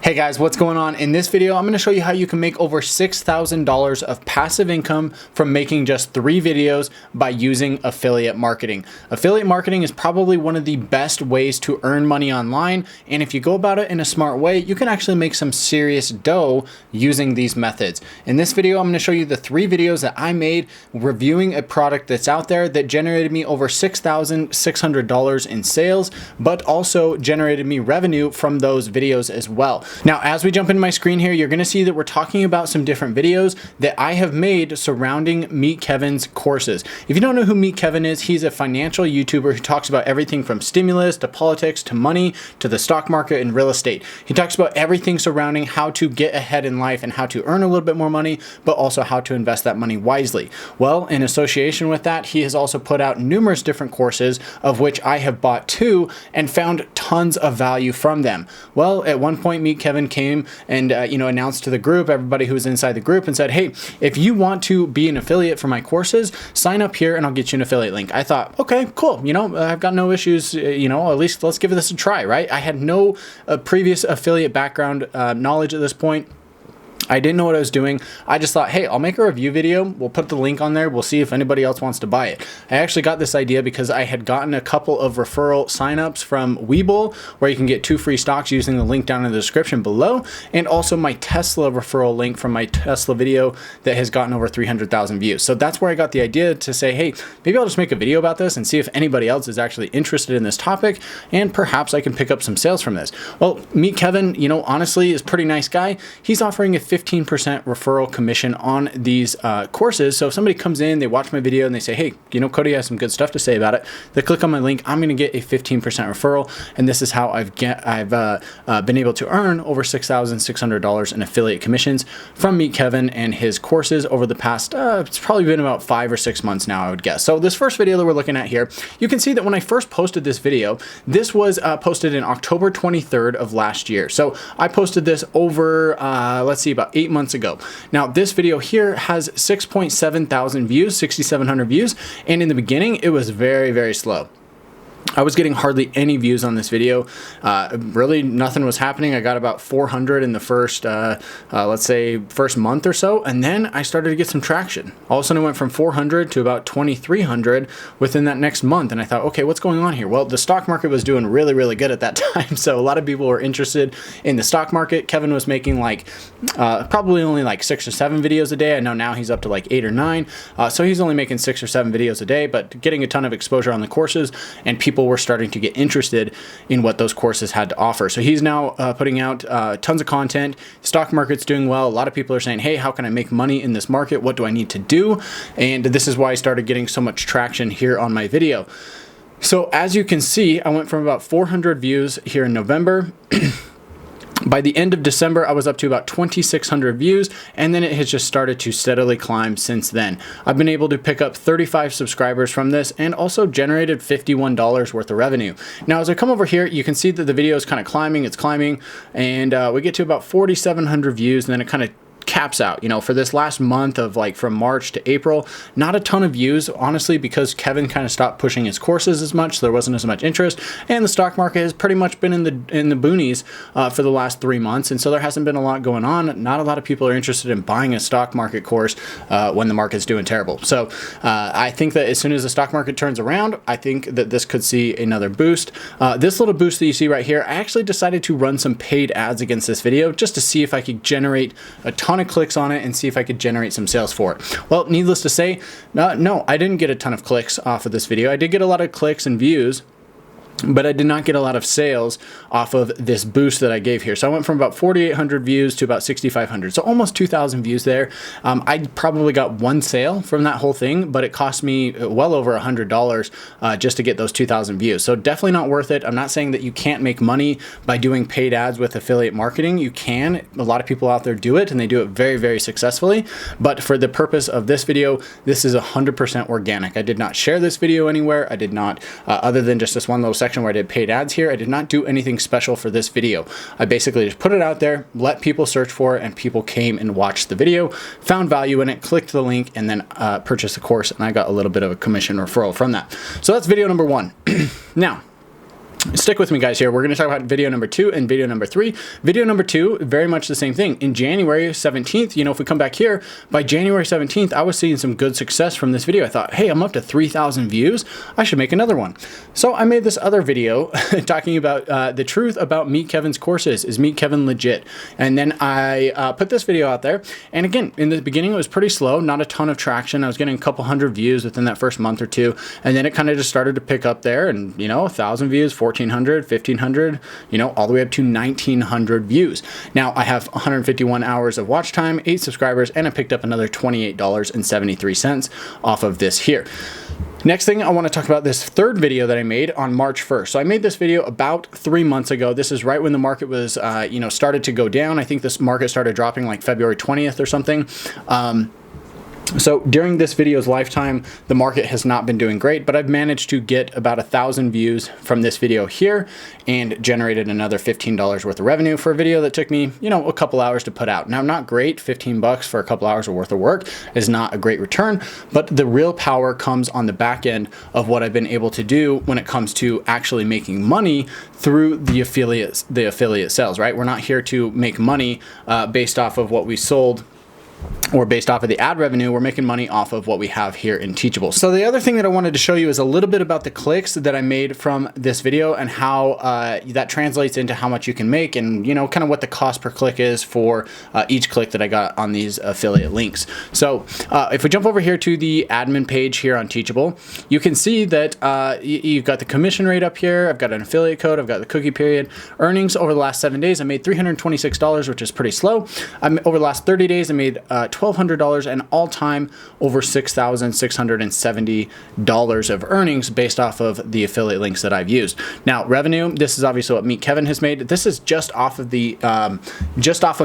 Hey guys, what's going on? In this video, I'm going to show you how you can make over $6,000 of passive income from making just 3 videos by using affiliate marketing. Affiliate marketing is probably one of the best ways to earn money online, and if you go about it in a smart way, you can actually make some serious dough using these methods. In this video, I'm going to show you the 3 videos that I made reviewing a product that's out there that generated me over $6,600 in sales, but also generated me revenue from those videos as well. Now, as we jump into my screen here, you're going to see that we're talking about some different videos that I have made surrounding Meet Kevin's courses. If you don't know who Meet Kevin is, he's a financial YouTuber who talks about everything from stimulus to politics to money to the stock market and real estate. He talks about everything surrounding how to get ahead in life and how to earn a little bit more money, but also how to invest that money wisely. Well, in association with that, he has also put out numerous different courses, of which I have bought 2 and found tons of value from them. Well, at one point, Meet Kevin came and announced to the group, everybody who was inside the group, and said, hey, if you want to be an affiliate for my courses, sign up here and I'll get you an affiliate link. I thought, okay, cool. I've got no issues. At least let's give this a try, right? I had no previous affiliate background knowledge at this point. I didn't know what I was doing. I just thought, hey, I'll make a review video. We'll put the link on there. We'll see if anybody else wants to buy it. I actually got this idea because I had gotten a couple of referral signups from Webull, where you can get 2 free stocks using the link down in the description below, and also my Tesla referral link from my Tesla video that has gotten over 300,000 views. So that's where I got the idea to say, hey, maybe I'll just make a video about this and see if anybody else is actually interested in this topic, and perhaps I can pick up some sales from this. Well, Meet Kevin, honestly is a pretty nice guy. He's offering a 15% referral commission on these courses. So if somebody comes in, they watch my video and they say, hey, Cody has some good stuff to say about it. They click on my link, I'm going to get a 15% referral. And this is how I've been able to earn over $6,600 in affiliate commissions from Meet Kevin and his courses over the past, it's probably been about 5 or 6 months now, I would guess. So this first video that we're looking at here, you can see that when I first posted this video, this was posted in October 23rd of last year. So I posted this over, about 8 months ago. Now, this video here has 6.7 thousand views, 6,700 views, and in the beginning, it was very, very slow. I was getting hardly any views on this video. Really, nothing was happening. I got about 400 in the first, first month or so, and then I started to get some traction. All of a sudden, it went from 400 to about 2,300 within that next month, and I thought, okay, what's going on here? Well, the stock market was doing really, really good at that time, so a lot of people were interested in the stock market. Kevin was making probably only 6 or 7 videos a day. I know now he's up to 8 or 9, so he's only making 6 or 7 videos a day, but getting a ton of exposure on the courses, and people were starting to get interested in what those courses had to offer. So he's now putting out tons of content. The stock market's doing well. A lot of people are saying, hey, how can I make money in this market? What do I need to do? And this is why I started getting so much traction here on my video. So as you can see, I went from about 400 views here in November. By the end of December, I was up to about 2,600 views, and then it has just started to steadily climb since then. I've been able to pick up 35 subscribers from this and also generated $51 worth of revenue. Now, as I come over here, you can see that the video is kind of climbing, it's climbing, and we get to about 4,700 views, and then it kind of caps out. For this last month of from March to April, not a ton of views, honestly, because Kevin kind of stopped pushing his courses as much, so there wasn't as much interest, and the stock market has pretty much been in the boonies for the last 3 months, and so there hasn't been a lot going on. Not a lot of people are interested in buying a stock market course when the market's doing terrible. So I think that as soon as the stock market turns around, I think that this could see another boost. This little boost that you see right here, I actually decided to run some paid ads against this video just to see if I could generate a ton of clicks on it and see if I could generate some sales for it. Well, needless to say, no, I didn't get a ton of clicks off of this video. I did get a lot of clicks and views, but I did not get a lot of sales off of this boost that I gave here. So I went from about 4,800 views to about 6,500. So almost 2,000 views there. I probably got 1 sale from that whole thing, but it cost me well over $100 just to get those 2,000 views. So definitely not worth it. I'm not saying that you can't make money by doing paid ads with affiliate marketing. You can. A lot of people out there do it, and they do it very, very successfully. But for the purpose of this video, this is 100% organic. I did not share this video anywhere. I did not, other than just this one little section where I did paid ads here, I did not do anything special for this video. I basically just put it out there, let people search for it, and people came and watched the video, found value in it, clicked the link, and then purchased the course, and I got a little bit of a commission referral from that. So that's video number 1. Now, stick with me, guys, here. We're going to talk about video number 2 and video number 3. Video number 2, very much the same thing. In January 17th, you know, if we come back here, by January 17th, I was seeing some good success from this video. I thought, hey, I'm up to 3,000 views. I should make another one. So I made this other video talking about the truth about Meet Kevin's courses. Is Meet Kevin legit? And then I put this video out there. And again, in the beginning, it was pretty slow, not a ton of traction. I was getting a couple hundred views within that first month or two. And then it kind of just started to pick up there, and, you know, 1,000 views, 1,400, 1,500, you know, all the way up to 1,900 views. Now I have 151 hours of watch time, 8 subscribers, and I picked up another $28.73 off of this here. Next thing, I want to talk about this third video that I made on March 1st. So I made this video about 3 months ago. This is right when the market was, you know, started to go down. I think this market started dropping like February 20th or something. So during this video's lifetime, the market has not been doing great, but I've managed to get about 1,000 views from this video here and generated another $15 worth of revenue for a video that took me, you know, a couple hours to put out. Now, not great, 15 bucks for a couple hours worth of work is not a great return, but the real power comes on the back end of what I've been able to do when it comes to actually making money through the affiliate sales, right? We're not here to make money based off of what we sold or based off of the ad revenue. We're making money off of what we have here in Teachable. So the other thing that I wanted to show you is a little bit about the clicks that I made from this video and how that translates into how much you can make, and, you know, kind of what the cost per click is for each click that I got on these affiliate links. So if we jump over here to the admin page here on Teachable, you can see that you've got the commission rate up here. I've got an affiliate code. I've got the cookie period. Earnings over the last 7 days, I made $326, which is pretty slow. Over the last 30 days, I made $1,200 and all-time over $6,670 of earnings based off of the affiliate links that I've used. Now, revenue, this is obviously what Meet Kevin has made. This is just off of the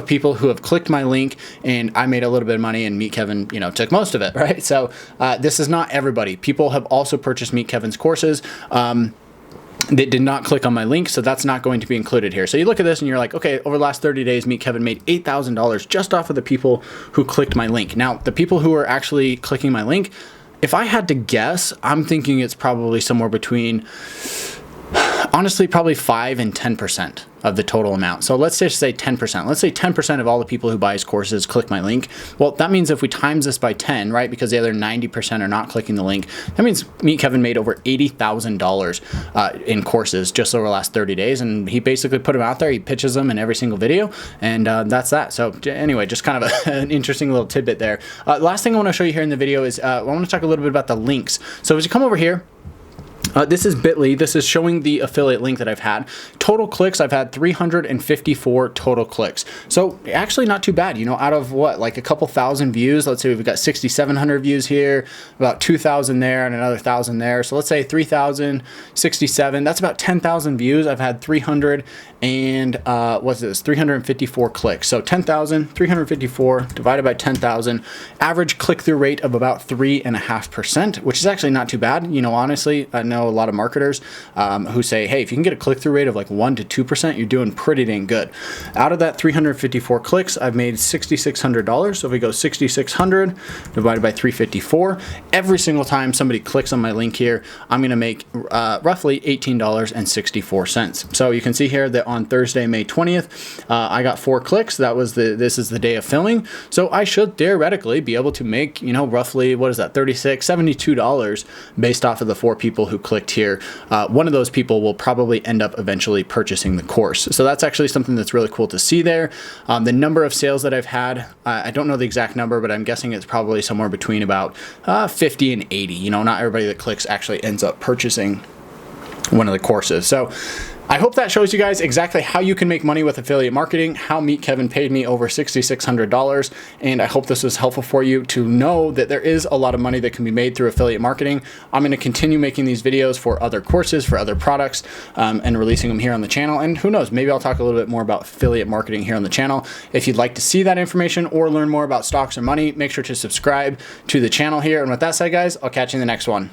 people who have clicked my link, and I made a little bit of money, and Meet Kevin, you know, took most of it, right? So this is not everybody. People have also purchased Meet Kevin's courses. That did not click on my link, so that's not going to be included here. So you look at this and you're like, okay, over the last 30 days, Meet Kevin made $8,000 just off of the people who clicked my link. Now, the people who are actually clicking my link, if I had to guess, I'm thinking it's probably somewhere between, honestly, probably 5 and 10% of the total amount. So let's just say 10%. Let's say 10% of all the people who buy his courses click my link. Well, that means if we times this by 10, right, because the other 90% are not clicking the link, that means Meet Kevin made over $80,000 in courses just over the last 30 days. And he basically put them out there. He pitches them in every single video. And that's that. So anyway, just kind of an interesting little tidbit there. Last thing I want to show you here in the video is I want to talk a little bit about the links. So as you come over here, this is Bitly. This is showing the affiliate link that I've had. Total clicks, I've had 354 total clicks. So actually not too bad, you know, out of what, like a couple thousand views. Let's say we've got 6,700 views here, about 2,000 there, and another 1,000 there. So let's say 3,067. That's about 10,000 views. I've had 300 and what's this? 354 clicks. So 10,354 divided by 10,000. Average click-through rate of about 3.5%, which is actually not too bad. You know, honestly, I know a lot of marketers who say, hey, if you can get a click-through rate of like 1 to 2%, you're doing pretty dang good. Out of that 354 clicks, I've made $6,600. So if we go 6,600 divided by 354, every single time somebody clicks on my link here, I'm going to make roughly $18.64. So you can see here that on Thursday, May 20th, I got 4 clicks. This is the day of filming. So I should theoretically be able to make, you know, roughly, what is that, $72 based off of the 4 people who clicked here. One of those people will probably end up eventually purchasing the course. So that's actually something that's really cool to see there. The number of sales that I've had, I don't know the exact number, but I'm guessing it's probably somewhere between about 50 and 80. You know, not everybody that clicks actually ends up purchasing one of the courses. So I hope that shows you guys exactly how you can make money with affiliate marketing, how Meet Kevin paid me over $6,600, and I hope this was helpful for you to know that there is a lot of money that can be made through affiliate marketing. I'm going to continue making these videos for other courses, for other products, and releasing them here on the channel, and who knows, maybe I'll talk a little bit more about affiliate marketing here on the channel. If you'd like to see that information or learn more about stocks or money, make sure to subscribe to the channel here, and with that said, guys, I'll catch you in the next one.